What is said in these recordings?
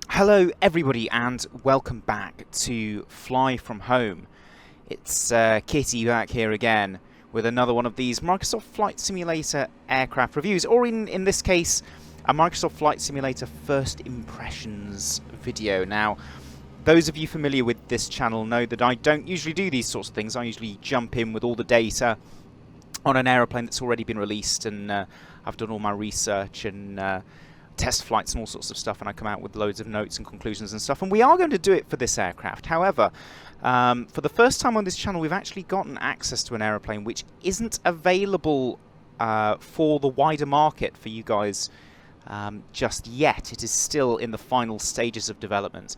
Hello everybody and welcome back to Fly From Home. It's Kitty back here again with another one of these Microsoft Flight Simulator aircraft reviews, or in this case a Microsoft Flight Simulator First Impressions video. Now, those of you familiar with this channel know that I don't usually do these sorts of things. I usually jump in with all the data on an aeroplane that's already been released, and I've done all my research and test flights and all sorts of stuff, and I come out with loads of notes and conclusions and stuff, and we are going to do it for this aircraft. However, for the first time on this channel, we've actually gotten access to an aeroplane which isn't available for the wider market for you guys just yet. It is still in the final stages of development,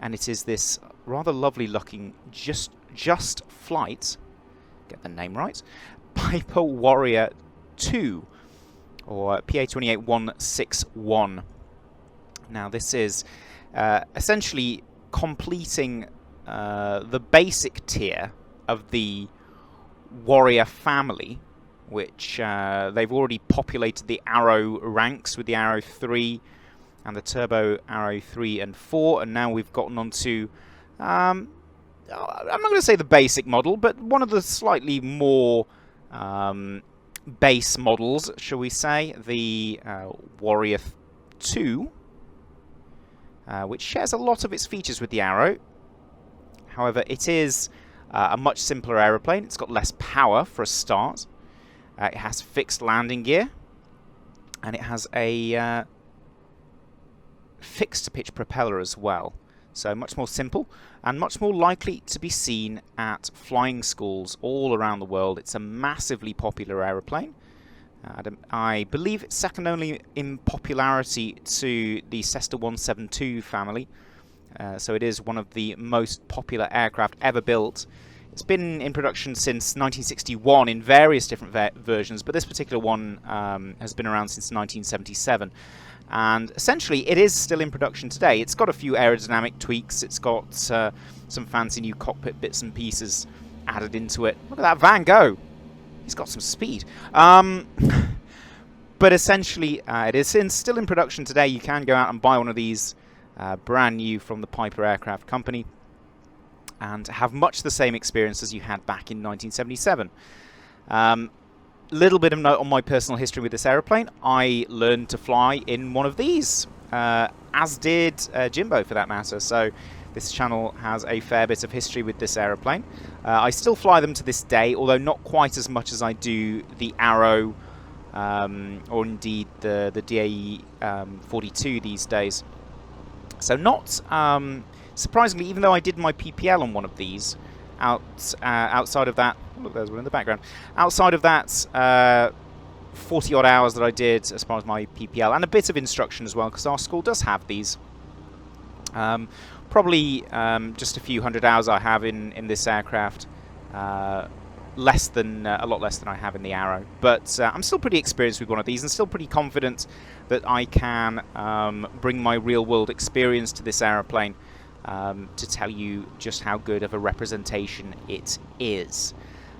and it is this rather lovely looking Just Flight, get the name right, Piper Warrior 2, or PA28161. Now, this is essentially completing the basic tier of the Warrior family, which they've already populated the Arrow ranks with the Arrow 3 and the Turbo Arrow 3 and 4, and now we've gotten onto, I'm not going to say the basic model, but one of the slightly more base models, shall we say, the Warrior 2, which shares a lot of its features with the Arrow. However, it is a much simpler aeroplane. It's got less power for a start. It has fixed landing gear, and it has a fixed pitch propeller as well. So much more simple and much more likely to be seen at flying schools all around the world. It's a massively popular aeroplane. I believe it's second only in popularity to the Cessna 172 family. So it is one of the most popular aircraft ever built. It's been in production since 1961 in various different versions, but this particular one has been around since 1977. And essentially, it is still in production today. It's got a few aerodynamic tweaks. It's got some fancy new cockpit bits and pieces added into it. Look at that van go! He's got some speed. But essentially, it is still in production today. You can go out and buy one of these brand new from the Piper Aircraft Company and have much the same experience as you had back in 1977. Little bit of note on my personal history with this aeroplane. I learned to fly in one of these, as did Jimbo for that matter. So this channel has a fair bit of history with this aeroplane. I still fly them to this day, although not quite as much as I do the Arrow or indeed the DAE 42 these days. So not surprisingly, even though I did my PPL on one of these, outside of that, look, there's one in the background. Outside of that 40-odd hours that I did as far as my PPL, and a bit of instruction as well, because our school does have these. Probably just a few hundred hours I have in this aircraft, a lot less than I have in the Arrow. But I'm still pretty experienced with one of these, and still pretty confident that I can bring my real-world experience to this aeroplane to tell you just how good of a representation it is.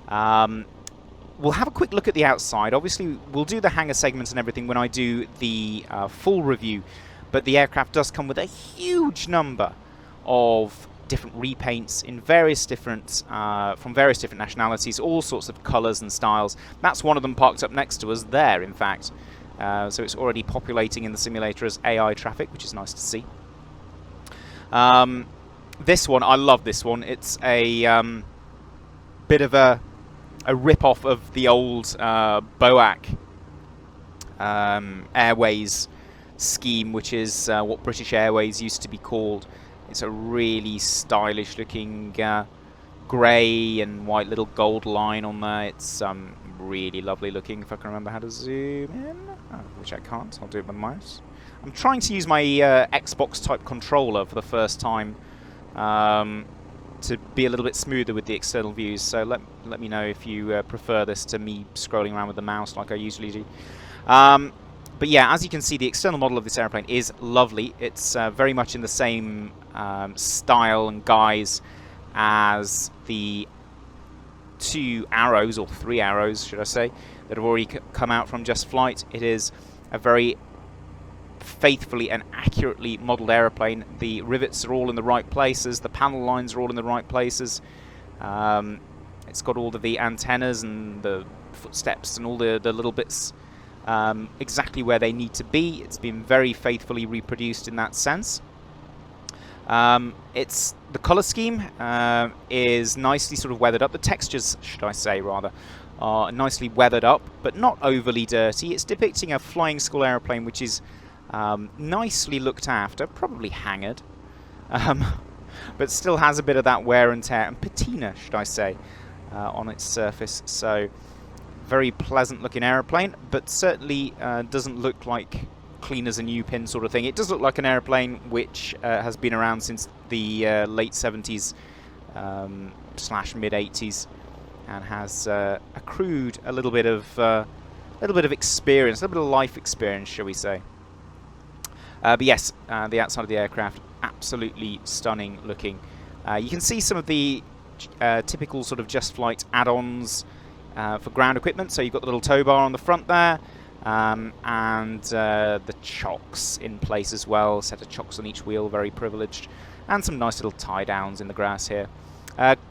We'll have a quick look at the outside. Obviously, we'll do the hangar segments and everything when I do the full review, but the aircraft does come with a huge number of different repaints in various different, from various different nationalities, all sorts of colours and styles. That's one of them parked up next to us there, in fact. So it's already populating in the simulator as AI traffic, which is nice to see. This one, I love this one. It's a bit of a rip-off of the old BOAC Airways scheme, which is what British Airways used to be called. It's a really stylish looking grey and white little gold line on there. It's really lovely looking. If I can remember how to zoom in, which I can't, I'll do it with my mouse. I'm trying to use my Xbox type controller for the first time to be a little bit smoother with the external views, so let me know if you prefer this to me scrolling around with the mouse like I usually do. But yeah, as you can see, the external model of this airplane is lovely. It's very much in the same style and guise as the 2 arrows, or 3 arrows, should I say, that have already come out from Just Flight. It is a very faithfully and accurately modelled aeroplane. The rivets are all in the right places. The panel lines are all in the right places. It's got all of the antennas and the footsteps and all the little bits exactly where they need to be. It's been very faithfully reproduced in that sense. It's the colour scheme is nicely sort of weathered up. The textures, should I say, rather, are nicely weathered up, but not overly dirty. It's depicting a flying school aeroplane which is nicely looked after, probably hangared, but still has a bit of that wear and tear and patina, should I say, on its surface. So very pleasant looking aeroplane, but certainly doesn't look like clean as a new pin sort of thing. It does look like an aeroplane which has been around since the late 70s / mid 80s, and has accrued a little bit of experience, a little bit of life experience, shall we say. But yes, the outside of the aircraft, absolutely stunning looking. You can see some of the typical sort of Just Flight add-ons for ground equipment. So you've got the little tow bar on the front there, and the chocks in place as well. A set of chocks on each wheel, very privileged, and some nice little tie downs in the grass here.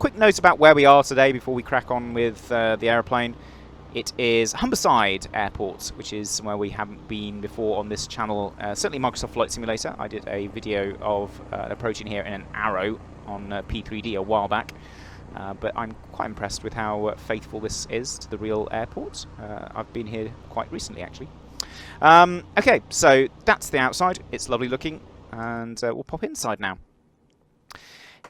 Quick note about where we are today before we crack on with the aeroplane. It is Humberside Airport, which is where we haven't been before on this channel. Certainly Microsoft Flight Simulator. I did a video of approaching here in an Arrow on P3D a while back. But I'm quite impressed with how faithful this is to the real airport. I've been here quite recently, actually. Okay, so that's the outside. It's lovely looking, and we'll pop inside now.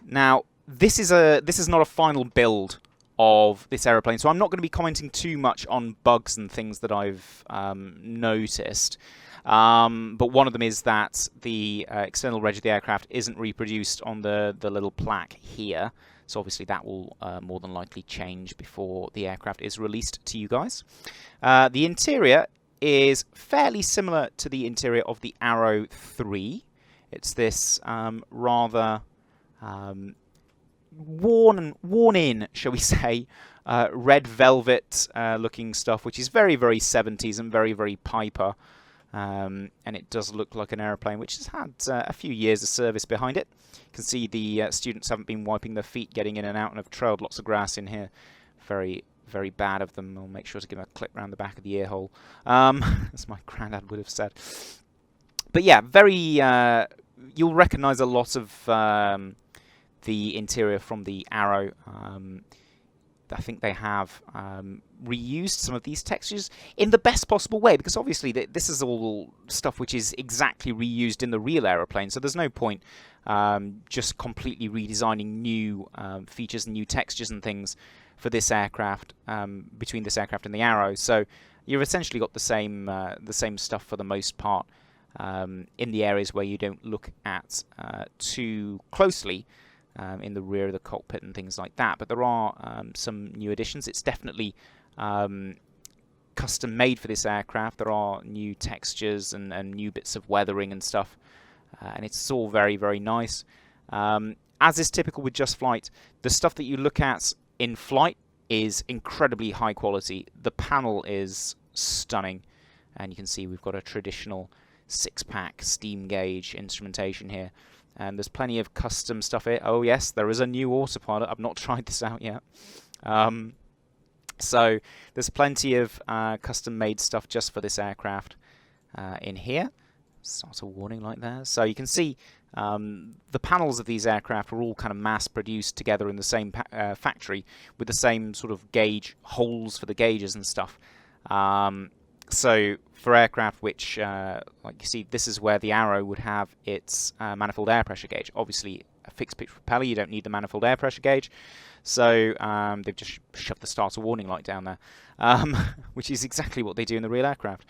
Now, this is not a final build of this aeroplane, so I'm not going to be commenting too much on bugs and things that I've noticed. But one of them is that the external reg of the aircraft isn't reproduced on the little plaque here. So obviously that will more than likely change before the aircraft is released to you guys. The interior is fairly similar to the interior of the Arrow 3. It's this rather worn in, shall we say, red velvet looking stuff, which is very, very 70s and very, very Piper. And it does look like an aeroplane which has had a few years of service behind it. You can see the students haven't been wiping their feet getting in and out, and have trailed lots of grass in here. Very, very bad of them. I'll make sure to give them a clip around the back of the ear hole, as my granddad would have said. But yeah, very. You'll recognise a lot of the interior from the Arrow. I think they have reused some of these textures in the best possible way, because obviously this is all stuff which is exactly reused in the real aeroplane, so there's no point just completely redesigning new features and new textures and things for this aircraft, between this aircraft and the Arrow. So you've essentially got the same stuff for the most part in the areas where you don't look at too closely. In the rear of the cockpit and things like that, but there are some new additions. It's definitely custom made for this aircraft. There are new textures and new bits of weathering and stuff, and it's all very, very nice. As is typical with Just Flight, the stuff that you look at in flight is incredibly high quality. The panel is stunning, and you can see we've got a traditional 6-pack steam gauge instrumentation here. And there's plenty of custom stuff here. Oh yes, there is a new autopilot. I've not tried this out yet. So there's plenty of custom-made stuff just for this aircraft in here. Start a warning light there. So you can see the panels of these aircraft are all kind of mass-produced together in the same factory with the same sort of gauge holes for the gauges and stuff. So for aircraft which, like you see, this is where the Arrow would have its manifold air pressure gauge. Obviously, a fixed pitch propeller, you don't need the manifold air pressure gauge. So they've just shoved the starter warning light down there, which is exactly what they do in the real aircraft.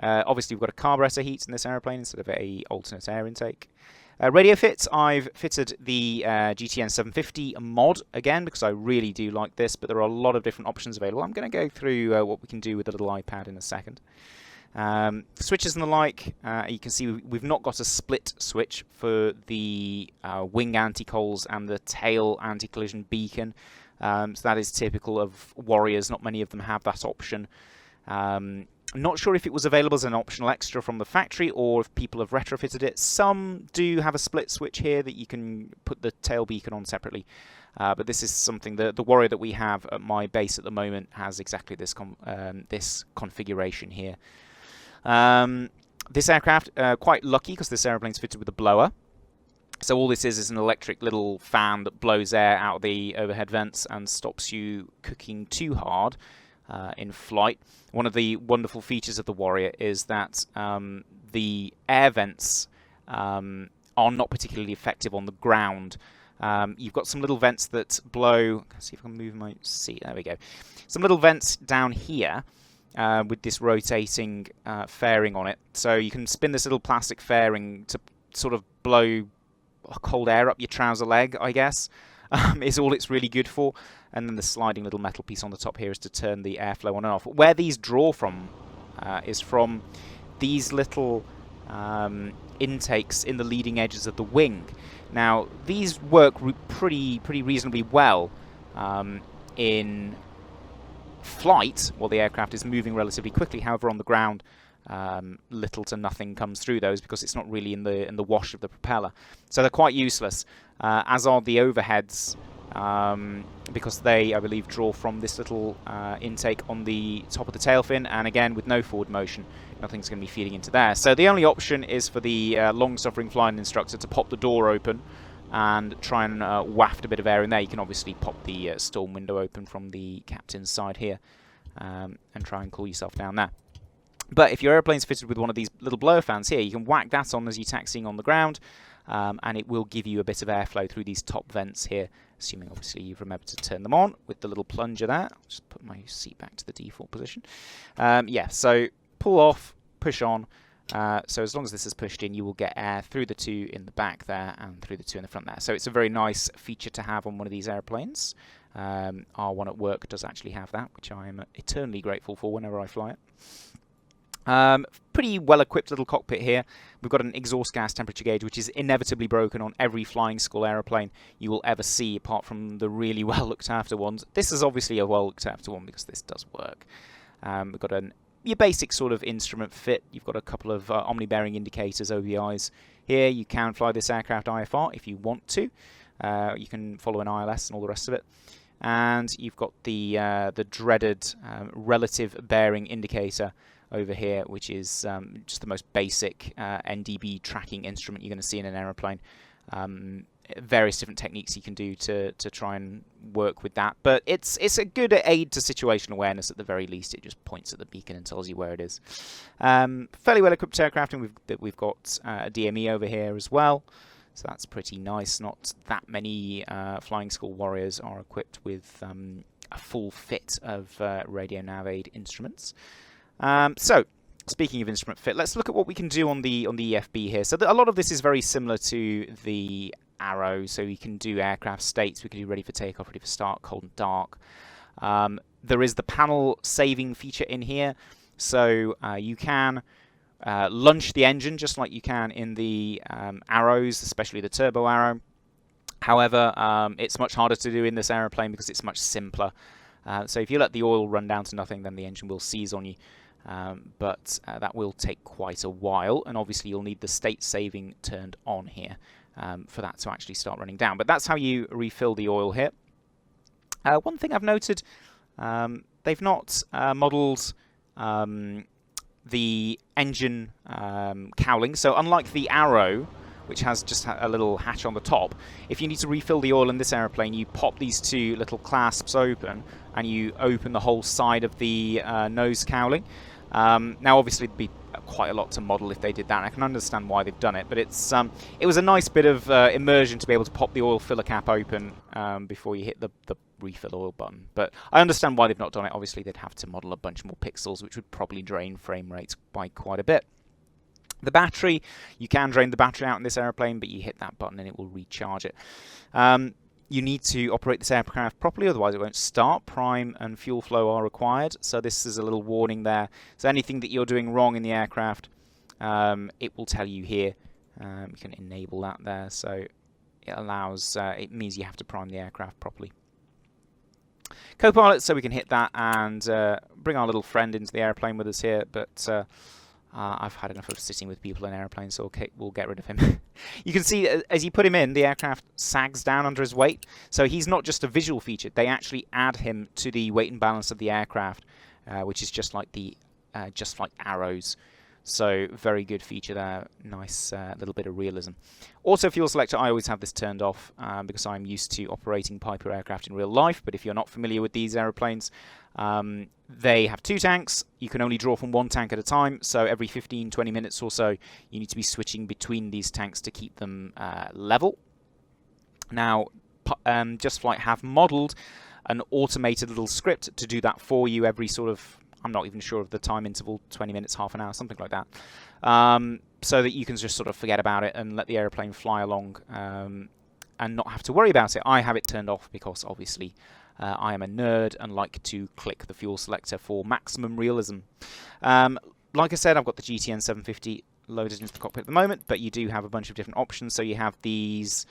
Obviously, we've got a carburetor heat in this aeroplane instead of a alternate air intake. Radio fit, I've fitted the GTN 750 mod again because I really do like this, but there are a lot of different options available. I'm going to go through what we can do with the little iPad in a second. Switches and the like, you can see we've not got a split switch for the wing anti-cols and the tail anti-collision beacon. So that is typical of Warriors. Not many of them have that option. I'm not sure if it was available as an optional extra from the factory or if people have retrofitted it. Some do have a split switch here that you can put the tail beacon on separately. But this is something that the Warrior that we have at my base at the moment has exactly this this configuration here. This aircraft, quite lucky because this airplane's fitted with a blower. So all this is an electric little fan that blows air out of the overhead vents and stops you cooking too hard in flight. One of the wonderful features of the Warrior is that the air vents are not particularly effective on the ground. You've got some little vents that blow. Let's see if I can move my seat. There we go. Some little vents down here with this rotating fairing on it. So you can spin this little plastic fairing to sort of blow cold air up your trouser leg, I guess, is all it's really good for. And then the sliding little metal piece on the top here is to turn the airflow on and off. Where these draw from is from these little intakes in the leading edges of the wing. Now, these work pretty reasonably well in flight while the aircraft is moving relatively quickly. However, on the ground, little to nothing comes through those because it's not really in the wash of the propeller. So they're quite useless, as are the overheads, because they, I believe, draw from this little intake on the top of the tail fin, and again, with no forward motion, nothing's going to be feeding into there. So the only option is for the long-suffering flying instructor to pop the door open and try and waft a bit of air in there. You can obviously pop the storm window open from the captain's side here and try and cool yourself down there. But if your airplane's fitted with one of these little blower fans here, you can whack that on as you're taxiing on the ground, and it will give you a bit of airflow through these top vents here, assuming obviously you've remembered to turn them on with the little plunger there. I'll just put my seat back to the default position. Yeah, so pull off, push on. So as long as this is pushed in, you will get air through the two in the back there and through the two in the front there. So it's a very nice feature to have on one of these airplanes. Our one at work does actually have that, which I am eternally grateful for whenever I fly it. Pretty well-equipped little cockpit here. We've got an exhaust gas temperature gauge, which is inevitably broken on every flying school aeroplane you will ever see, apart from the really well-looked-after ones. This is obviously a well-looked-after one because this does work. We've got your basic sort of instrument fit. You've got a couple of omni-bearing indicators, OBIs here. You can fly this aircraft IFR if you want to. You can follow an ILS and all the rest of it. And you've got the dreaded relative bearing indicator over here, which is just the most basic NDB tracking instrument you're going to see in an aeroplane. Various different techniques you can do to try and work with that, but it's a good aid to situation awareness at the very least. It just points at the beacon and tells you where it is. Fairly well equipped aircraft, and we've got a DME over here as well, so that's pretty nice. Not that many flying school Warriors are equipped with a full fit of radio nav aid instruments. So, speaking of instrument fit, let's look at what we can do on the EFB here. So a lot of this is very similar to the Arrow. So we can do aircraft states, we can do ready for takeoff, ready for start, cold and dark. There is the panel saving feature in here. So you can launch the engine just like you can in the Arrows, especially the Turbo Arrow. However, it's much harder to do in this aeroplane because it's much simpler. So if you let the oil run down to nothing, then the engine will seize on you. But that will take quite a while, and obviously you'll need the state saving turned on here for that to actually start running down. But that's how you refill the oil here. One thing I've noted, they've not modelled the engine cowling. So unlike the Arrow, which has just a little hatch on the top, if you need to refill the oil in this aeroplane, you pop these two little clasps open and you open the whole side of the nose cowling. Now obviously it'd be quite a lot to model if they did that. I can understand why they've done it, but it was a nice bit of immersion to be able to pop the oil filler cap open before you hit the refill oil button. But I understand why they've not done it. Obviously they'd have to model a bunch more pixels, which would probably drain frame rates by quite a bit. The battery, you can drain the battery out in this aeroplane, but you hit that button and it will recharge it. you need to operate this aircraft properly, otherwise it won't start. Prime and fuel flow are required, so this is a little warning there. So anything that you're doing wrong in the aircraft, it will tell you here. You can enable that there, so it allows, it means you have to prime the aircraft properly. Copilot, so we can hit that and bring our little friend into the airplane with us here, but I've had enough of sitting with people in airplanes, so we'll get rid of him. You can see as you put him in, the aircraft sags down under his weight, so he's not just a visual feature. They actually add him to the weight and balance of the aircraft, which is just like arrows. So very good feature there. Nice little bit of realism. Auto fuel selector, I always have this turned off because I'm used to operating Piper aircraft in real life. But if you're not familiar with these aeroplanes, they have 2 tanks. You can only draw from 1 tank at a time. So every 15-20 minutes or so, you need to be switching between these tanks to keep them level. Now, Just Flight have modeled an automated little script to do that for you every sort of, I'm not even sure of the time interval, 20 minutes, half an hour, something like that, so that you can just sort of forget about it and let the aeroplane fly along and not have to worry about it. I have it turned off because obviously I am a nerd and like to click the fuel selector for maximum realism. Like I said, I've got the GTN 750 loaded into the cockpit at the moment, but you do have a bunch of different options. So you have these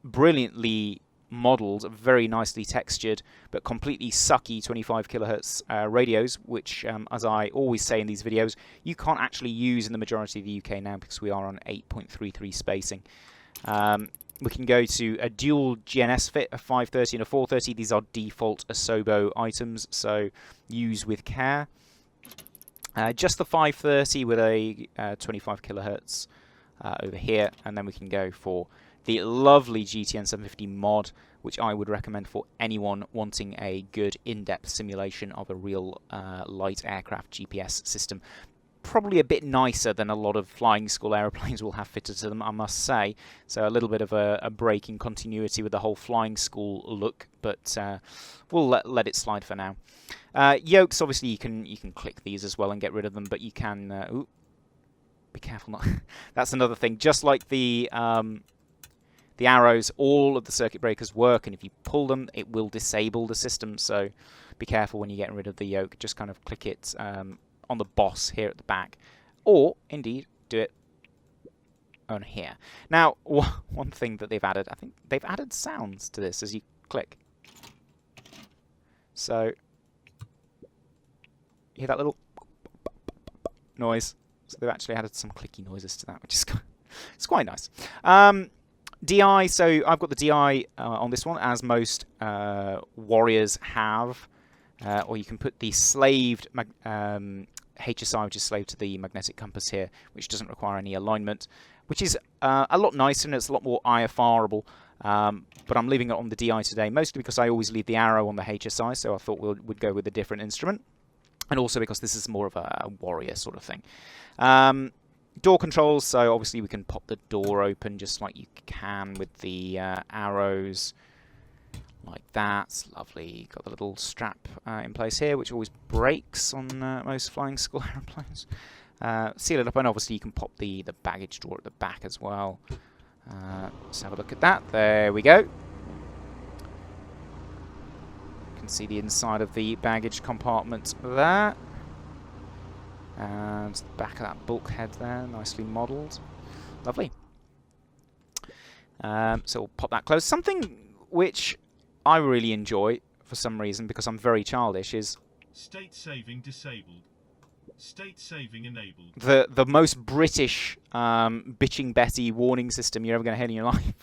brilliantly modeled, very nicely textured, but completely sucky 25 kilohertz radios, which, as I always say in these videos, you can't actually use in the majority of the UK now because we are on 8.33 spacing. We can go to a dual GNS fit, a 530 and a 430. These are default Asobo items, so use with care. Just the 530 with a 25 kilohertz over here, and then we can go for the lovely GTN 750 mod, which I would recommend for anyone wanting a good in-depth simulation of a real light aircraft GPS system. Probably a bit nicer than a lot of flying school aeroplanes will have fitted to them, I must say. So a little bit of a break in continuity with the whole flying school look, but we'll let it slide for now. Yokes, obviously you can click these as well and get rid of them, but you can... ooh, be careful not... That's another thing. Just like the arrows, all of the circuit breakers work, and if you pull them, it will disable the system, so be careful when you're getting rid of the yoke. Just kind of click it on the boss here at the back, or indeed do it on here. Now, one thing that they've added, I think they've added sounds to this as you click. So, you hear that little noise? So they've actually added some clicky noises to that, which is it's quite nice. DI, so I've got the DI on this one, as most Warriors have, or you can put the slaved HSI, which is slaved to the magnetic compass here, which doesn't require any alignment, which is a lot nicer and it's a lot more IFR-able, but I'm leaving it on the DI today, mostly because I always leave the arrow on the HSI, so I thought we'd go with a different instrument, and also because this is more of a Warrior sort of thing. Door controls, so obviously we can pop the door open just like you can with the arrows, like that. It's lovely. Got the little strap in place here, which always breaks on most flying school aeroplanes. Seal it up, and obviously you can pop the baggage drawer at the back as well. Let's have a look at that. There we go. You can see the inside of the baggage compartment there. And the back of that bulkhead there, nicely modelled. Lovely. So we'll pop that close. Something which I really enjoy, for some reason, because I'm very childish, is... State saving disabled. State saving enabled. The most British bitching Betty warning system you're ever going to hear in your life.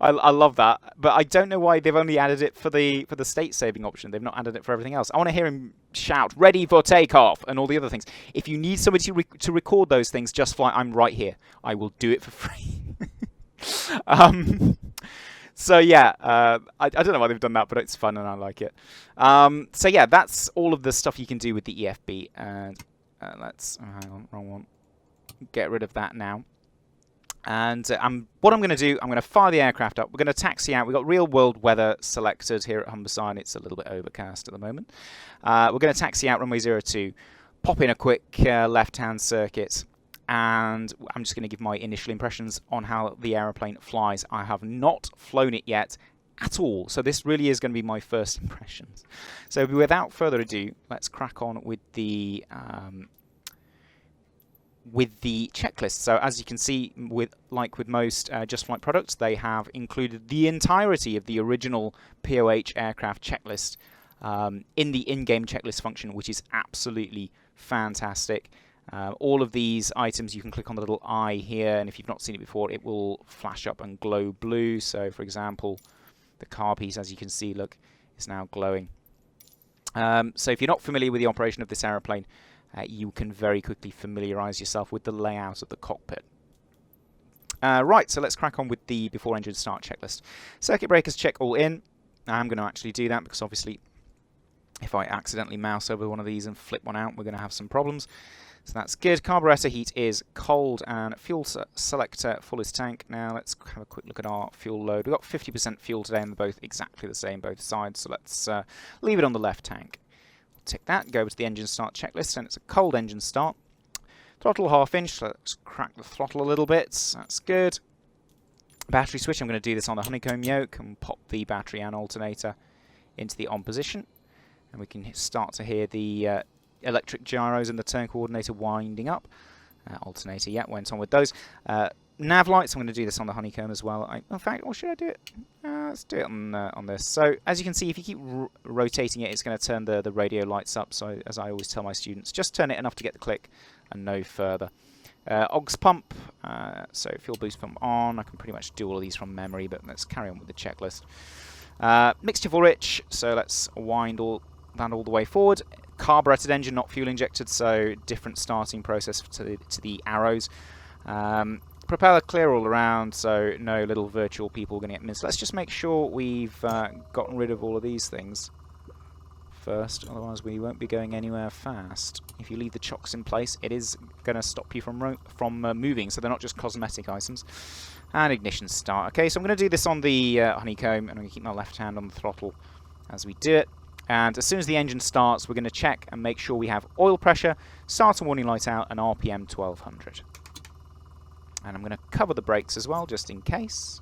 I love that, but I don't know why they've only added it for the state saving option. They've not added it for everything else. I want to hear him shout "ready for takeoff" and all the other things. If you need somebody to record those things, Just Flight, I'm right here. I will do it for free. So yeah, I don't know why they've done that, but it's fun and I like it. So yeah, that's all of the stuff you can do with the EFB. And let's hang on, wrong one. Get rid of that now. And what I'm going to do, I'm going to fire the aircraft up. We're going to taxi out. We've got real world weather selected here at Humberside. It's a little bit overcast at the moment. We're going to taxi out runway 02, pop in a quick left-hand circuit, and I'm just going to give my initial impressions on how the aeroplane flies. I have not flown it yet, at all. So this really is going to be my first impressions. So without further ado, let's crack on with the checklist. So as you can see, like with most Just Flight products, they have included the entirety of the original POH aircraft checklist in the in-game checklist function, which is absolutely fantastic. All of these items, you can click on the little eye here, and if you've not seen it before, it will flash up and glow blue. So for example, the car piece, as you can see, look, is now glowing. So if you're not familiar with the operation of this aeroplane, you can very quickly familiarize yourself with the layout of the cockpit. Right, so let's crack on with the before engine start checklist. Circuit breakers check all in. I'm going to actually do that because obviously if I accidentally mouse over one of these and flip one out, we're going to have some problems. So that's good. Carburetor heat is cold, and fuel selector full is tank. Now let's have a quick look at our fuel load. We've got 50% fuel today, and they're both exactly the same both sides. So let's leave it on the left tank. Tick that, go over to the engine start checklist, and it's a cold engine start. Throttle half inch, so let's crack the throttle a little bit, that's good. Battery switch, I'm going to do this on the honeycomb yoke and pop the battery and alternator into the on position. And we can start to hear the electric gyros and the turn coordinator winding up. Alternator, yeah, went on with those. Nav lights, I'm going to do this on the honeycomb as well. In fact, or should I do it? Let's do it on this. So as you can see, if you keep rotating it, it's going to turn the radio lights up. So as I always tell my students, just turn it enough to get the click and no further. Aux pump, so fuel boost pump on. I can pretty much do all of these from memory, but let's carry on with the checklist. Mixture full rich, so let's wind that all the way forward. Carbureted engine, not fuel injected, so different starting process to the arrows. Propeller clear all around, so no little virtual people going to get missed. Let's just make sure we've gotten rid of all of these things first, otherwise we won't be going anywhere fast. If you leave the chocks in place, it is going to stop you from moving, so they're not just cosmetic items. And ignition start. Okay, so I'm going to do this on the honeycomb, and I'm going to keep my left hand on the throttle as we do it. And as soon as the engine starts, we're going to check and make sure we have oil pressure, starter warning light out, and RPM 1200. And I'm going to cover the brakes as well, just in case.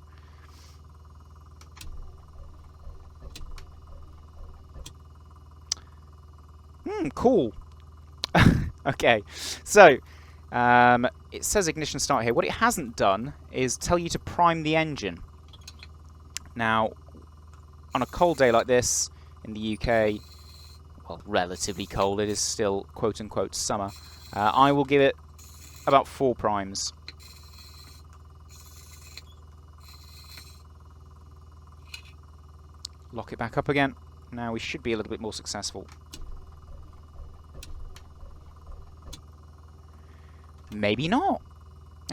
Cool. Okay, so it says ignition start here. What it hasn't done is tell you to prime the engine. Now, on a cold day like this in the UK, well, relatively cold, it is still quote-unquote summer, I will give it about 4 primes. Lock it back up again. Now we should be a little bit more successful. Maybe not.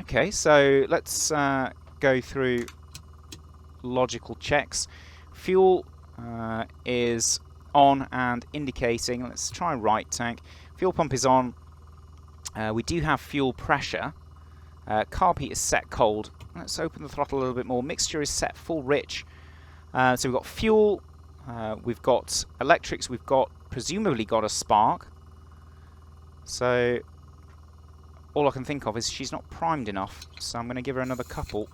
Okay, so let's go through logical checks. Fuel is on and indicating. Let's try right tank. Fuel pump is on. We do have fuel pressure. Carb heat is set cold. Let's open the throttle a little bit more. Mixture is set full rich. So we've got fuel, we've got electrics, we've got presumably got a spark. So all I can think of is she's not primed enough, so I'm going to give her another couple.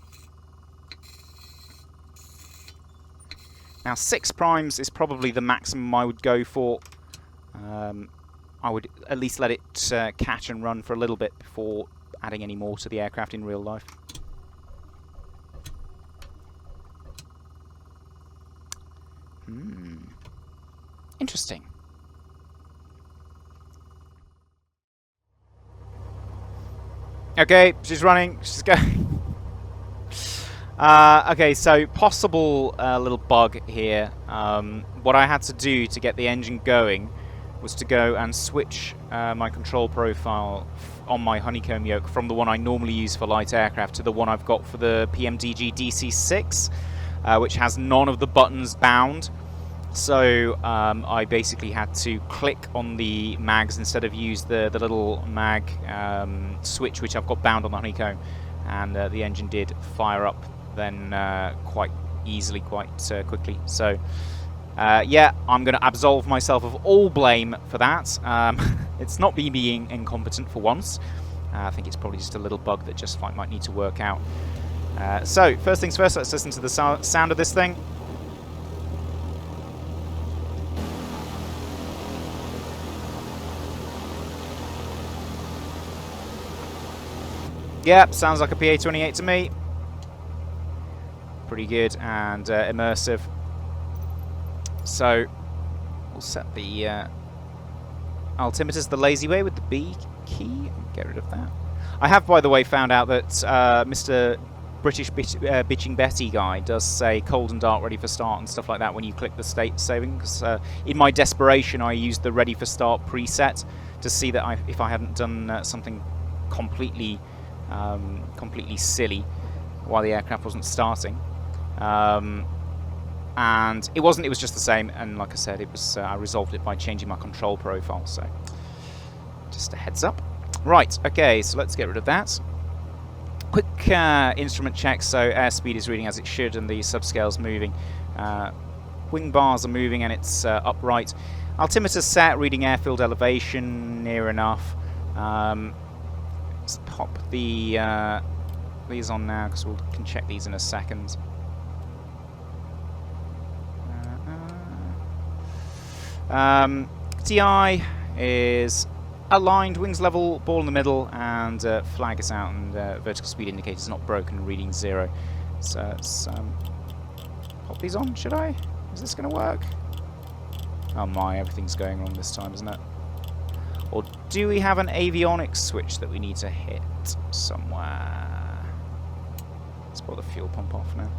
Now 6 primes is probably the maximum I would go for. I would at least let it catch and run for a little bit before adding any more to the aircraft in real life. Interesting. Okay, she's running. She's going. Okay, so possible little bug here. What I had to do to get the engine going was to go and switch my control profile on my honeycomb yoke from the one I normally use for light aircraft to the one I've got for the PMDG DC6, which has none of the buttons bound. So I basically had to click on the mags instead of use the little mag switch which I've got bound on the honeycomb, and the engine did fire up then quite easily, quite quickly. So yeah, I'm going to absolve myself of all blame for that. It's not me being incompetent for once. I think it's probably just a little bug that Just Flight might need to work out. So first things first, let's listen to the sound of this thing. Yep, sounds like a PA-28 to me. Pretty good and immersive. So we'll set the altimeters the lazy way with the B key and get rid of that. I have, by the way, found out that Mr. British Bitching Betty guy does say cold and dark, ready for start and stuff like that when you click the state saving. Because in my desperation, I used the ready for start preset to see that if I hadn't done something completely silly while the aircraft wasn't starting. And it wasn't, it was just the same, and like I said, it was I resolved it by changing my control profile, so just a heads up. Right, okay, so let's get rid of that. Quick instrument check, so airspeed is reading as it should and the subscale's moving. Wing bars are moving and it's upright. Altimeter set, reading airfield elevation, near enough. Let's pop the these on now because we can check these in a second. DI is aligned, wings level, ball in the middle, and flag is out, and vertical speed indicator is not broken, reading 0. So let's pop these on, should I? Is this going to work? Oh my, everything's going wrong this time, isn't it? Or do we have an avionics switch that we need to hit somewhere? Let's put the fuel pump off now.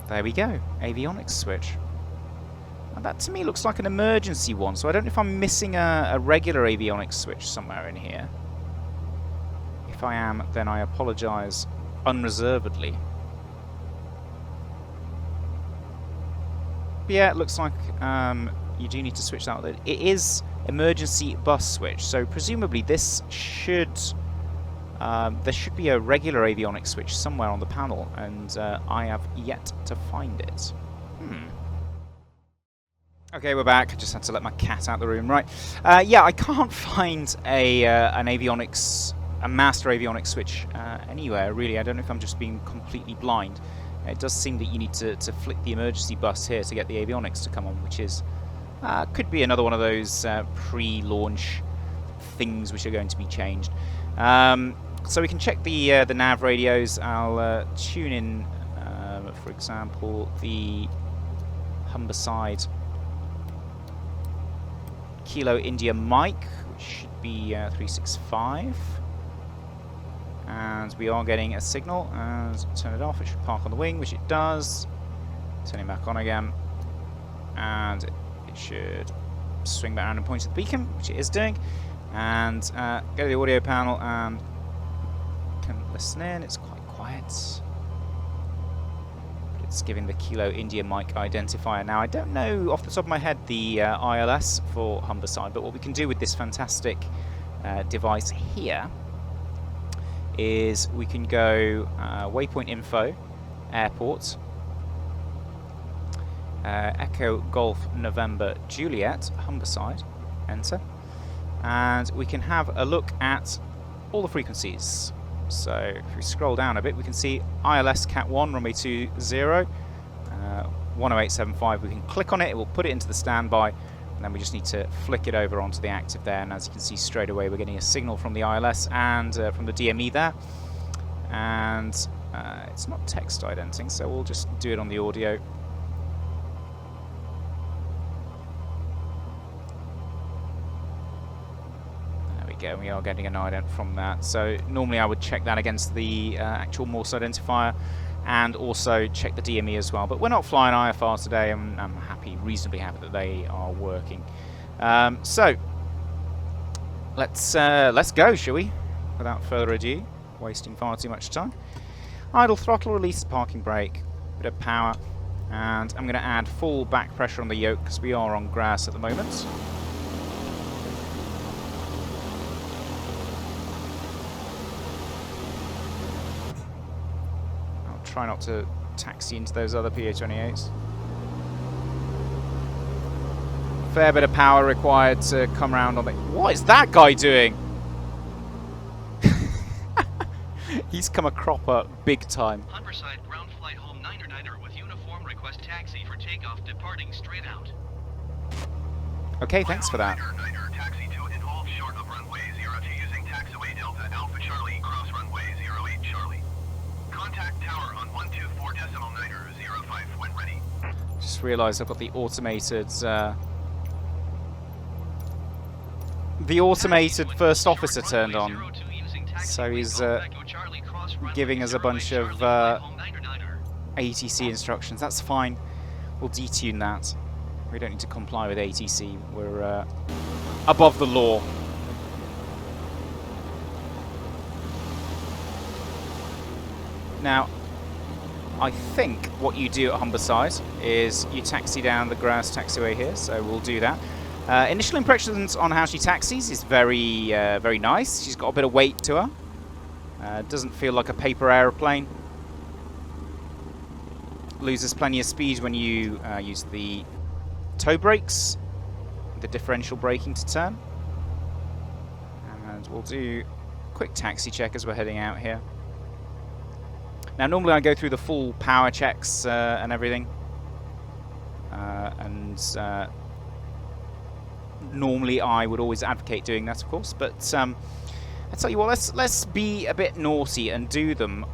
There we go, avionics switch. And that to me looks like an emergency one, so I don't know if I'm missing a regular avionics switch somewhere in here. If I am, then I apologise unreservedly. But yeah, it looks like you do need to switch that. It is emergency bus switch, so presumably this should... there should be a regular avionics switch somewhere on the panel, and I have yet to find it. Okay, we're back. I just had to let my cat out the room. Right. Yeah, I can't find an avionics, a master avionics switch anywhere, really. I don't know if I'm just being completely blind. It does seem that you need to flick the emergency bus here to get the avionics to come on, which is could be another one of those pre-launch things which are going to be changed. So we can check the nav radios. I'll tune in, for example, the Humberside Kilo India Mike, which should be 365. And we are getting a signal. Turn it off. It should park on the wing, which it does. Turn it back on again. And it should swing back around and point to the beacon, which it is doing. And go to the audio panel and can listen in. It's quite quiet. But it's giving the Kilo India Mike identifier. Now, I don't know off the top of my head the ILS for Humberside, but what we can do with this fantastic device here is we can go waypoint info, airport, Echo Golf November Juliet, Humberside, enter. And we can have a look at all the frequencies. So if we scroll down a bit, we can see ILS Cat 1, runway 20, 10875. We can click on it, it will put it into the standby, and then we just need to flick it over onto the active there. And as you can see straight away, we're getting a signal from the ILS and from the DME there. And it's not text identing, so we'll just do it on the audio. Go. We are getting an ident from that. So normally I would check that against the actual Morse identifier and also check the DME as well. But we're not flying IFR today, and I'm reasonably happy that they are working. So let's go, shall we? Without further ado, wasting far too much time. Idle throttle, release the parking brake, bit of power, and I'm going to add full back pressure on the yoke because we are on grass at the moment. Try not to taxi into those other PA-28s. Fair bit of power required to come around on the... What is that guy doing? He's come a cropper big time. Humberside ground flight home 9er with uniform, request taxi for takeoff departing straight out. Okay, thanks for that. Niner, taxi to and hold short of runway 02 using taxiway Delta Alpha Charlie, cross runway 08 Charlie. Contact tower on 124.905 when ready. Just realised I've got the automated first officer turned on, so he's giving us a bunch of ATC instructions. That's fine. We'll detune that. We don't need to comply with ATC. We're above the law. Now, I think what you do at Humberside is you taxi down the Grouse taxiway here, so we'll do that. Initial impressions on how she taxis is very, very nice. She's got a bit of weight to her. Doesn't feel like a paper aeroplane. Loses plenty of speed when you use the toe brakes, the differential braking to turn. And we'll do a quick taxi check as we're heading out here. Now, normally I go through the full power checks and everything, normally I would always advocate doing that, of course. But I tell you what, let's be a bit naughty and do them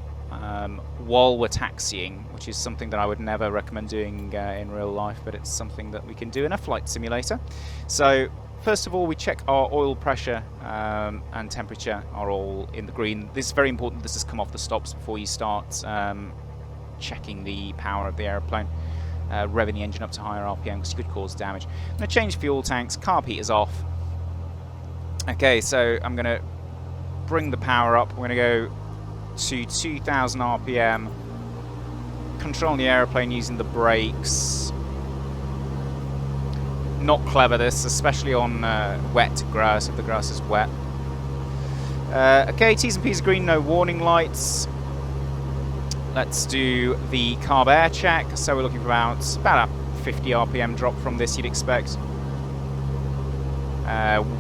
while we're taxiing, which is something that I would never recommend doing in real life, but it's something that we can do in a flight simulator. So first of all, we check our oil pressure and temperature are all in the green. This is very important. This has come off the stops before you start checking the power of the aeroplane. Revving the engine up to higher RPM because you could cause damage. I'm going to change fuel tanks. Carb heat is off. Okay, so I'm going to bring the power up. We're going to go to 2000 RPM. Controlling the aeroplane using the brakes. Not clever, this, especially on wet grass, if the grass is wet. Okay, T's and P's are green, no warning lights. Let's do the carb air check. So we're looking for about a 50 RPM drop from this, you'd expect.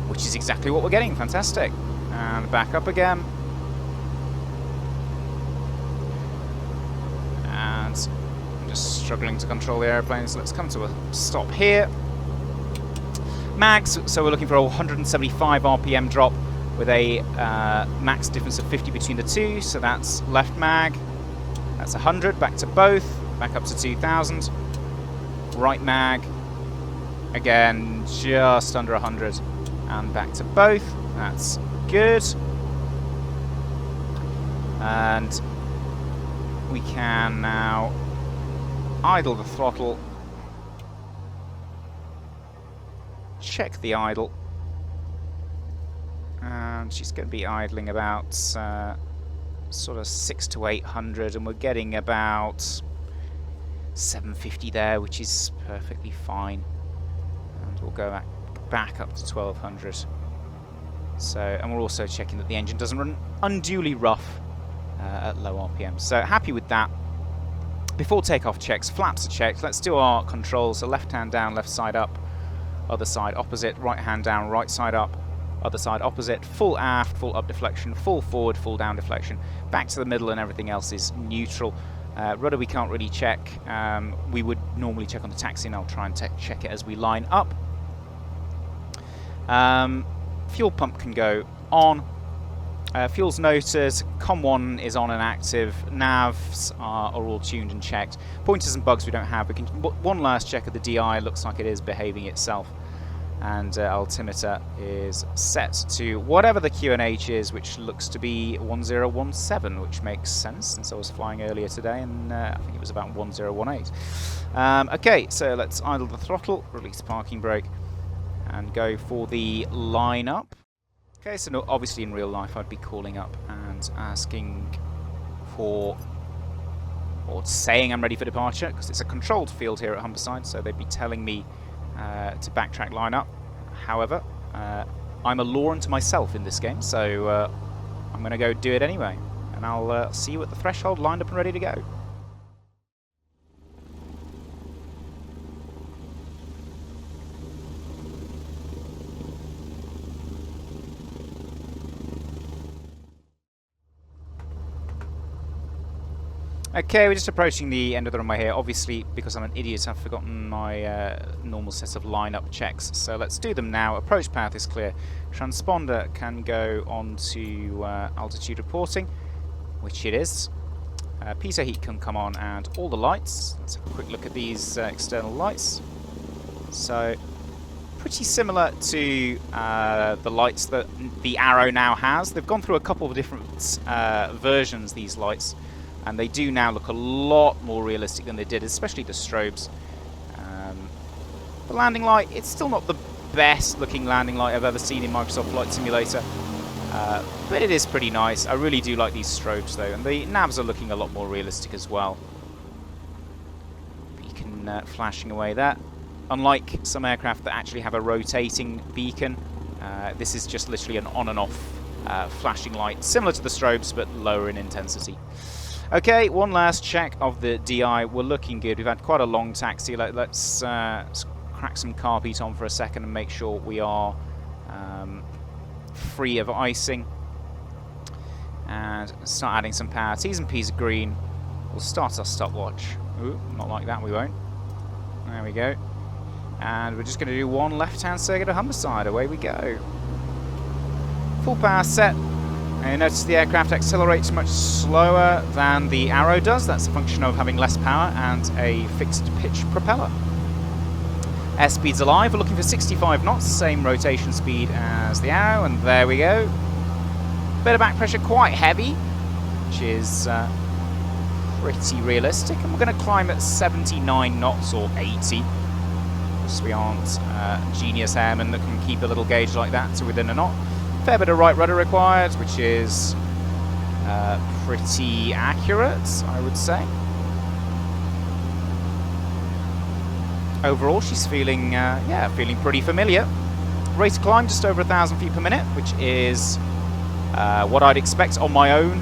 Which is exactly what we're getting. Fantastic. And back up again. And I'm just struggling to control the airplane, so let's come to a stop here. Mags, so we're looking for a 175 RPM drop with a max difference of 50 between the two, so that's left mag. That's 100, back to both, back up to 2000. Right mag, again, just under 100, and back to both. That's good. And we can now idle the throttle, check the idle, and she's going to be idling about sort of 600 to 800, and we're getting about 750 there, which is perfectly fine. And we'll go back up to 1200. So, and we're also checking that the engine doesn't run unduly rough at low RPM. So happy with that. Before takeoff checks, flaps are checked. Let's do our controls. So left hand down, left side up, other side opposite, right hand down, right side up, other side opposite, full aft, full up deflection, full forward, full down deflection, back to the middle, and everything else is neutral. Rudder we can't really check. We would normally check on the taxi, and I'll try and check it as we line up. Fuel pump can go on. Fuel's noted, COM1 is on and active, navs are all tuned and checked. Pointers and bugs we don't have. We can one last check of the DI, looks like it is behaving itself. And altimeter is set to whatever the QNH is, which looks to be 1017, which makes sense since I was flying earlier today, and I think it was about 1018. Okay, so let's idle the throttle, release parking brake, and go for the line up. Okay, so no, obviously in real life I'd be calling up and asking for, or saying I'm ready for departure, because it's a controlled field here at Humberside, so they'd be telling me to backtrack line up. However, I'm a law unto myself in this game, so I'm going to go do it anyway, and I'll see you at the threshold, lined up and ready to go. Okay, we're just approaching the end of the runway here. Obviously, because I'm an idiot, I've forgotten my normal set of lineup checks. So let's do them now. Approach path is clear. Transponder can go on to altitude reporting, which it is. Pitot heat can come on, and all the lights. Let's have a quick look at these external lights. So, pretty similar to the lights that the Arrow now has. They've gone through a couple of different versions, these lights. And they do now look a lot more realistic than they did, especially the strobes. The landing light, it's still not the best looking landing light I've ever seen in Microsoft Flight Simulator. But it is pretty nice. I really do like these strobes though. And the navs are looking a lot more realistic as well. Beacon flashing away there. Unlike some aircraft that actually have a rotating beacon, this is just literally an on and off flashing light. Similar to the strobes, but lower in intensity. Okay, one last check of the DI. We're looking good. We've had quite a long taxi. Let's crack some carpet on for a second and make sure we are free of icing. And start adding some power. T's and P's are green. We'll start our stopwatch. Ooh, not like that, we won't. There we go. And we're just going to do one left-hand circuit of Humberside. Away we go. Full power set. And you notice the aircraft accelerates much slower than the Arrow does. That's a function of having less power and a fixed pitch propeller. Airspeed's alive. We're looking for 65 knots, same rotation speed as the Arrow, and there we go. Bit of back pressure, quite heavy, which is pretty realistic. And we're going to climb at 79 knots or 80. Because we aren't genius airmen that can keep a little gauge like that to within a knot. Fair bit of right rudder required, which is pretty accurate, I would say. Overall, she's feeling, feeling pretty familiar. Rate of climb just over 1,000 feet per minute, which is what I'd expect on my own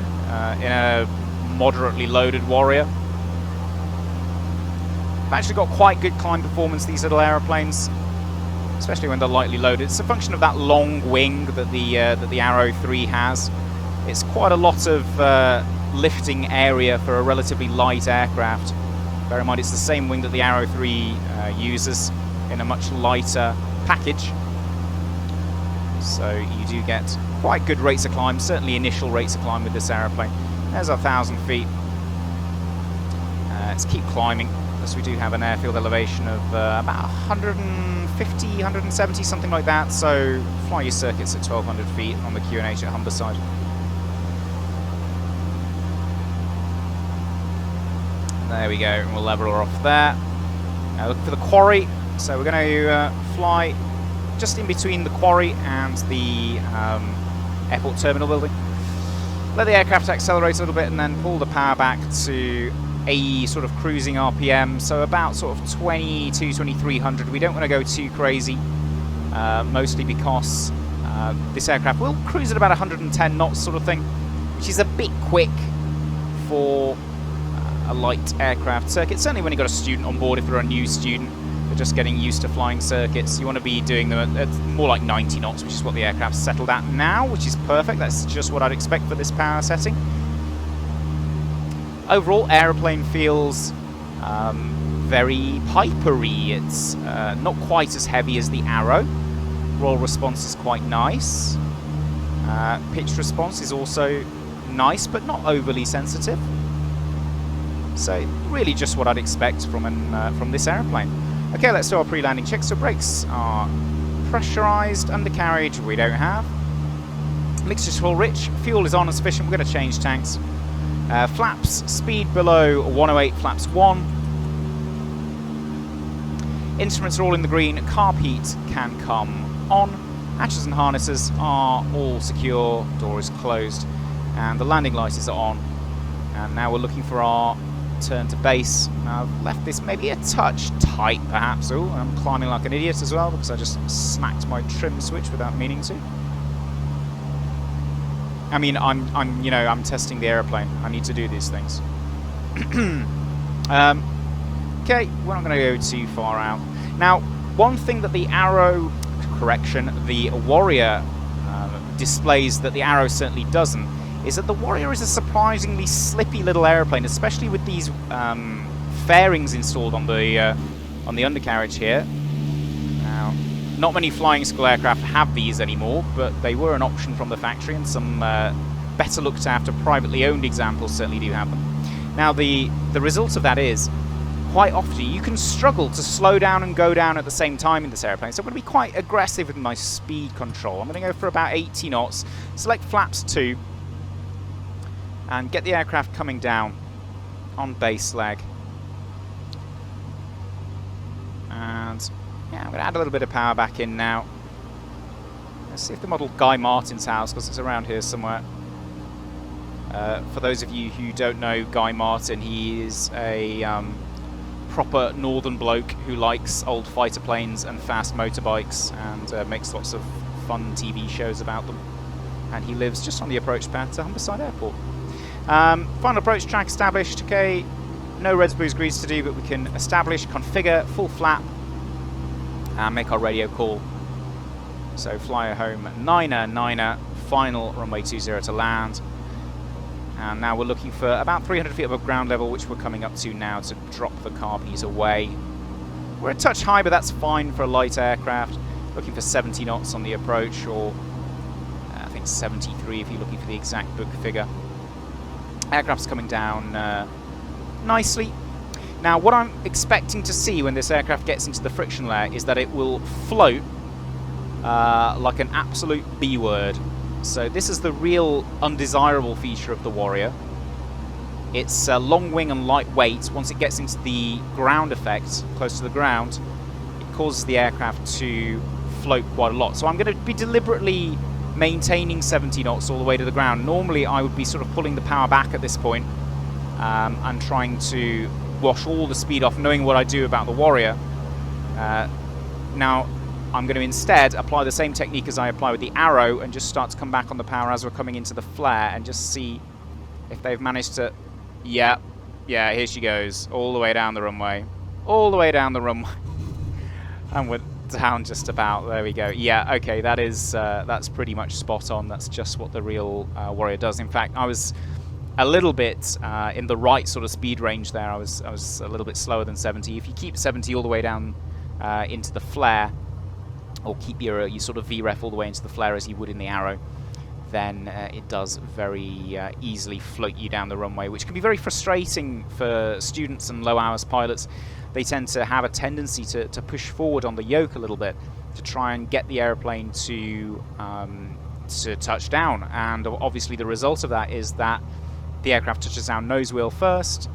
in a moderately loaded Warrior. I've actually got quite good climb performance, these little aeroplanes. Especially when they're lightly loaded. It's a function of that long wing that the Arrow 3 has. It's quite a lot of lifting area for a relatively light aircraft. Bear in mind it's the same wing that the Arrow 3 uses in a much lighter package. So you do get quite good rates of climb, certainly initial rates of climb with this aeroplane. There's 1,000 feet. Let's keep climbing. We do have an airfield elevation of about 150, 170, something like that. So fly your circuits at 1,200 feet on the QNH at Humberside. There we go, and we'll level her off there. Now looking for the quarry. So we're going to fly just in between the quarry and the airport terminal building. Let the aircraft accelerate a little bit and then pull the power back to a sort of cruising RPM, so about sort of 2,300. We don't want to go too crazy, mostly because this aircraft will cruise at about 110 knots sort of thing, which is a bit quick for a light aircraft circuit. Certainly when you've got a student on board, if they're a new student, they're just getting used to flying circuits. You want to be doing them at more like 90 knots, which is what the aircraft's settled at now, which is perfect. That's just what I'd expect for this power setting. Overall, aeroplane feels very pipery. It's not quite as heavy as the Arrow. Roll response is quite nice. Pitch response is also nice, but not overly sensitive. So really just what I'd expect from this aeroplane. Okay, let's do our pre-landing check. So brakes are pressurized, undercarriage we don't have. Mixture's full rich, fuel is on and sufficient. We're going to change tanks. Flaps, speed below 108, flaps 1. Instruments are all in the green, carb heat can come on. Hatches and harnesses are all secure, door is closed, and the landing light is on. And now we're looking for our turn to base. Now I've left this maybe a touch tight perhaps. Oh, I'm climbing like an idiot as well because I just smacked my trim switch without meaning to. I mean, I'm testing the airplane. I need to do these things. Okay, we're not going to go too far out. Now, one thing that the Arrow, the Warrior displays that the Arrow certainly doesn't is that the Warrior is a surprisingly slippy little aeroplane, especially with these fairings installed on the undercarriage here. Now, not many flying school aircraft have these anymore, but they were an option from the factory, and some better looked after privately owned examples certainly do have them. Now, the result of that is, quite often you can struggle to slow down and go down at the same time in this airplane, so I'm going to be quite aggressive with my speed control. I'm going to go for about 80 knots, select flaps 2, and get the aircraft coming down on base leg. And yeah, I'm going to add a little bit of power back in now. Let's see if the model Guy Martin's house, because it's around here somewhere. For those of you who don't know Guy Martin, he is a proper northern bloke who likes old fighter planes and fast motorbikes, and makes lots of fun TV shows about them. And he lives just on the approach pad to Humberside Airport. Final approach track established. Okay, no reds, blues, greens to do, but we can establish, configure, full flap, and make our radio call. So flyer home, Niner, final runway 20 to land. And now we're looking for about 300 feet above ground level, which we're coming up to now to drop the carbies away. We're a touch high, but that's fine for a light aircraft. Looking for 70 knots on the approach, or I think 73 if you're looking for the exact book figure. Aircraft's coming down nicely. Now, what I'm expecting to see when this aircraft gets into the friction layer is that it will float like an absolute B word. So this is the real undesirable feature of the Warrior. It's long wing and lightweight. Once it gets into the ground effect, close to the ground, it causes the aircraft to float quite a lot. So I'm going to be deliberately maintaining 70 knots all the way to the ground. Normally I would be sort of pulling the power back at this point, and trying to wash all the speed off, knowing what I do about the Warrior. Now I'm going to instead apply the same technique as I apply with the Arrow and just start to come back on the power as we're coming into the flare, and just see if they've managed to... Yeah, here she goes, all the way down the runway. All the way down the runway. And we're down just about, there we go. Yeah, okay, that is, that's pretty much spot on. That's just what the real Warrior does. In fact, I was a little bit in the right sort of speed range there. I was a little bit slower than 70. If you keep 70 all the way down into the flare, or keep your sort of VREF all the way into the flare as you would in the Arrow, then it does very easily float you down the runway, which can be very frustrating for students and low hours pilots. They tend to have a tendency to push forward on the yoke a little bit to try and get the airplane to touch down, and obviously the result of that is that the aircraft touches down nose wheel first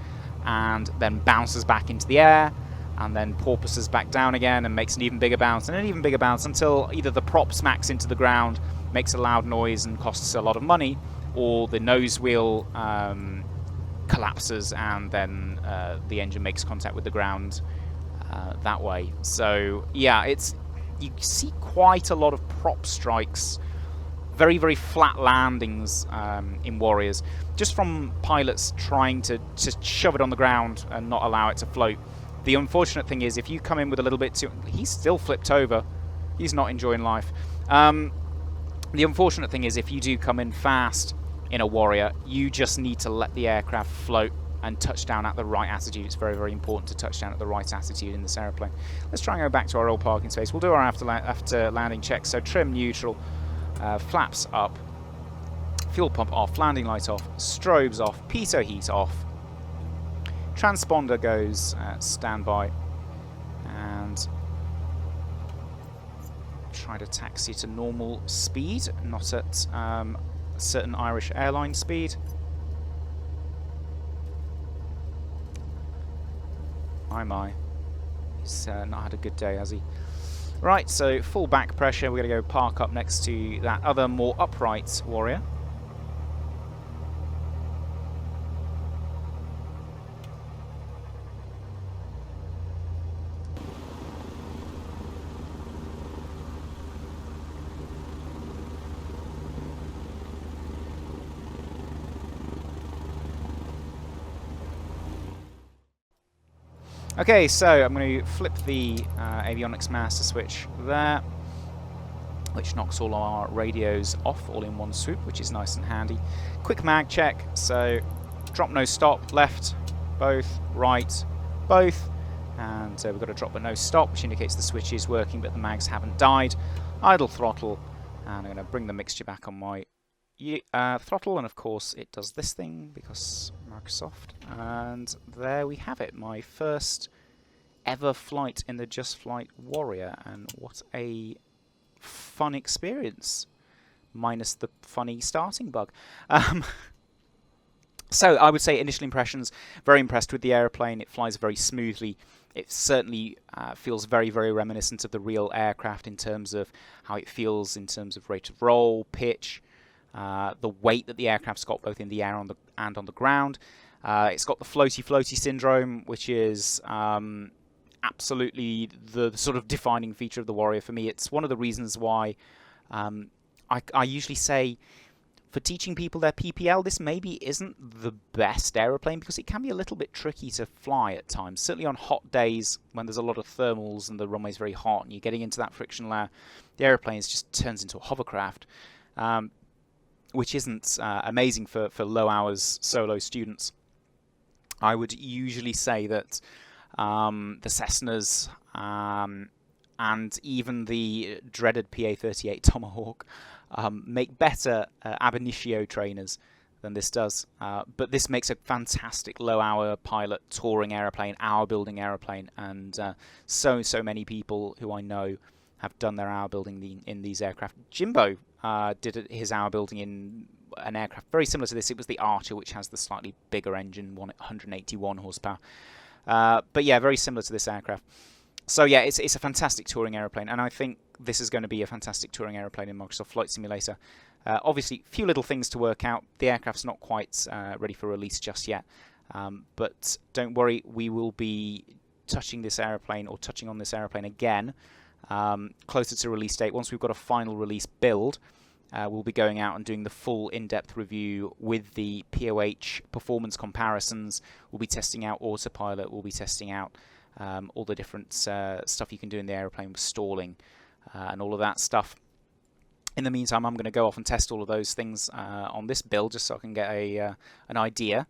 and then bounces back into the air, and then porpoises back down again and makes an even bigger bounce and an even bigger bounce until either the prop smacks into the ground, makes a loud noise and costs a lot of money, or the nose wheel collapses and then the engine makes contact with the ground that way. So yeah, you see quite a lot of prop strikes, very, very flat landings in Warriors, just from pilots trying to shove it on the ground and not allow it to float. The unfortunate thing is, if you come in with a little bit too... He's still flipped over. He's not enjoying life. The unfortunate thing is, if you do come in fast in a Warrior, you just need to let the aircraft float and touch down at the right attitude. It's very, very important to touch down at the right attitude in this airplane. Let's try and go back to our old parking space. We'll do our after landing checks. So trim neutral, flaps up, fuel pump off, landing light off, strobes off, pitot heat off. Transponder goes standby, and try to taxi to normal speed, not at certain Irish airline speed. My, he's not had a good day, has he? Right, so full back pressure. We're going to go park up next to that other more upright Warrior. Okay, so I'm going to flip the avionics master switch there. which knocks all our radios off all in one swoop, which is nice and handy. Quick mag check, so drop, no stop, left, both, right, both, and we've got a drop but no stop, which indicates the switch is working but the mags haven't died. Idle throttle, and I'm going to bring the mixture back on my throttle, and of course it does this thing because Microsoft, and there we have it, my first ever flight in the Just Flight Warrior, and what a fun experience, minus the funny starting bug. So I would say initial impressions, very impressed with the aeroplane. It flies very smoothly. It certainly feels very, very reminiscent of the real aircraft in terms of how it feels, in terms of rate of roll, pitch, the weight that the aircraft's got both in the air and on the ground. It's got the floaty syndrome, which is absolutely the sort of defining feature of the Warrior for me. It's one of the reasons why I usually say, for teaching people their PPL, this maybe isn't the best aeroplane because it can be a little bit tricky to fly at times. Certainly on hot days when there's a lot of thermals and the runway's very hot and you're getting into that friction layer, the aeroplane just turns into a hovercraft, which isn't amazing for low hours solo students. I would usually say that the Cessnas and even the dreaded PA-38 Tomahawk make better ab initio trainers than this does. But this makes a fantastic low-hour pilot touring aeroplane, hour-building aeroplane, and so many people who I know have done their hour building in these aircraft. Jimbo did his hour building in an aircraft very similar to this. It was the Archer, which has the slightly bigger engine, 181 horsepower. But yeah, very similar to this aircraft. So yeah, it's a fantastic touring aeroplane, and I think this is going to be a fantastic touring aeroplane in Microsoft Flight Simulator. Obviously, few little things to work out. The aircraft's not quite ready for release just yet, but don't worry, we will be touching on this aeroplane again closer to release date. Once we've got a final release build, we'll be going out and doing the full in-depth review with the POH performance comparisons. We'll be testing out autopilot. We'll be testing out all the different stuff you can do in the aeroplane with stalling and all of that stuff. In the meantime, I'm going to go off and test all of those things on this build just so I can get an idea.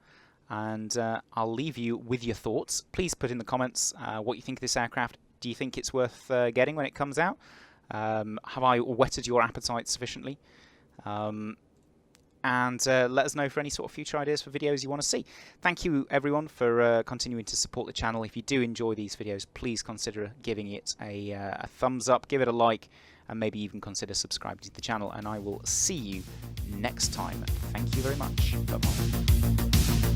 And I'll leave you with your thoughts. Please put in the comments what you think of this aircraft. Do you think it's worth getting when it comes out? Have I whetted your appetite sufficiently? And let us know for any sort of future ideas for videos you want to see. Thank you everyone for continuing to support the channel. If you do enjoy these videos, please consider giving it a thumbs up, give it a like, and maybe even consider subscribing to the channel. And I will see you next time. Thank you very much. Bye-bye.